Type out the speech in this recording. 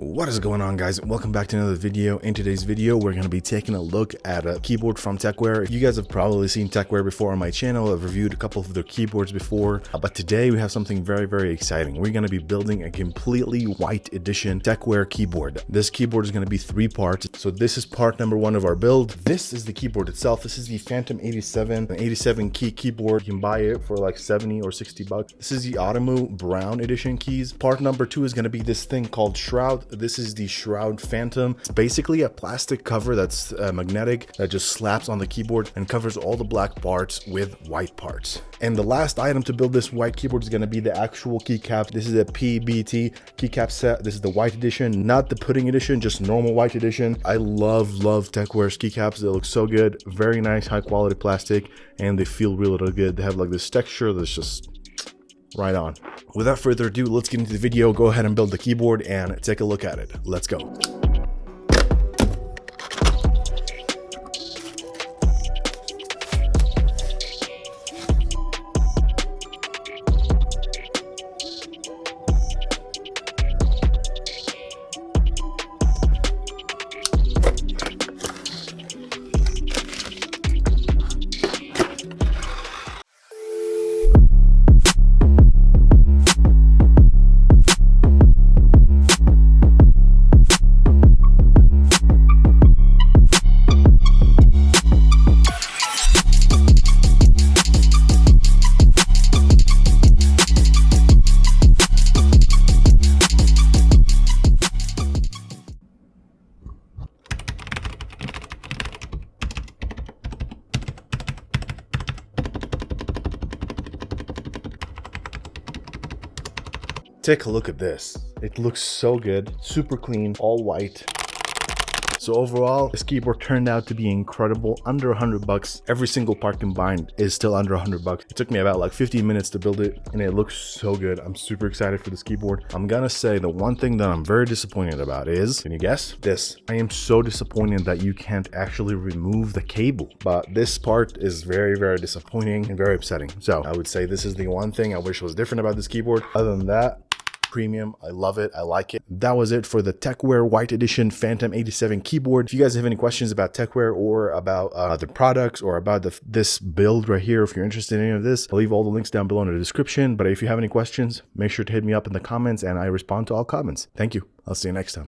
What is going on, guys? Welcome back to another video. In today's video, we're going to be taking a look at a keyboard from Tecware. You guys have probably seen Tecware before on my channel. I've reviewed a couple of their keyboards before, but today we have something very exciting. We're going to be building a completely white edition Tecware keyboard. This keyboard is going to be 3 parts. So this is part number 1 of our build. This is the keyboard itself. This is the Phantom 87, an 87 key keyboard. You can buy it for like 70 or 60 bucks. This is the Outemu brown edition keys. Part number 2 is going to be this thing called Shroud. This is the Shroud Phantom. It's basically a plastic cover that's magnetic that just slaps on the keyboard and covers all the black parts with white parts. And the last item to build this white keyboard is going to be the actual keycap. This is a PBT Keycap set. This is the white edition, not the pudding edition, just normal white edition. I love Tecware's keycaps. They look so good. Very nice, high quality plastic, and they feel really good. They have like this texture that's just right on. Without further ado, let's get into the video. Go ahead and build the keyboard and take a look at it. Let's go. Take a look at this. It looks so good, super clean, all white. So overall, this keyboard turned out to be incredible. Under 100 bucks. Every single part combined is still under 100 bucks. It took me about like 15 minutes to build it, and it looks so good. I'm super excited for this keyboard. I'm gonna say the one thing that I'm very disappointed about is, can you guess? This. I am so disappointed that you can't actually remove the cable. But this part is very disappointing and very upsetting. So I would say this is the one thing I wish was different about this keyboard. Other than that, premium. I love it. I like it. That was it for the Tecware White Edition Phantom 87 keyboard. If you guys have any questions about Tecware or about the products or about this build right here, if you're interested in any of this, I'll leave all the links down below in the description. But if you have any questions, make sure to hit me up in the comments and I respond to all comments. Thank you. I'll see you next time.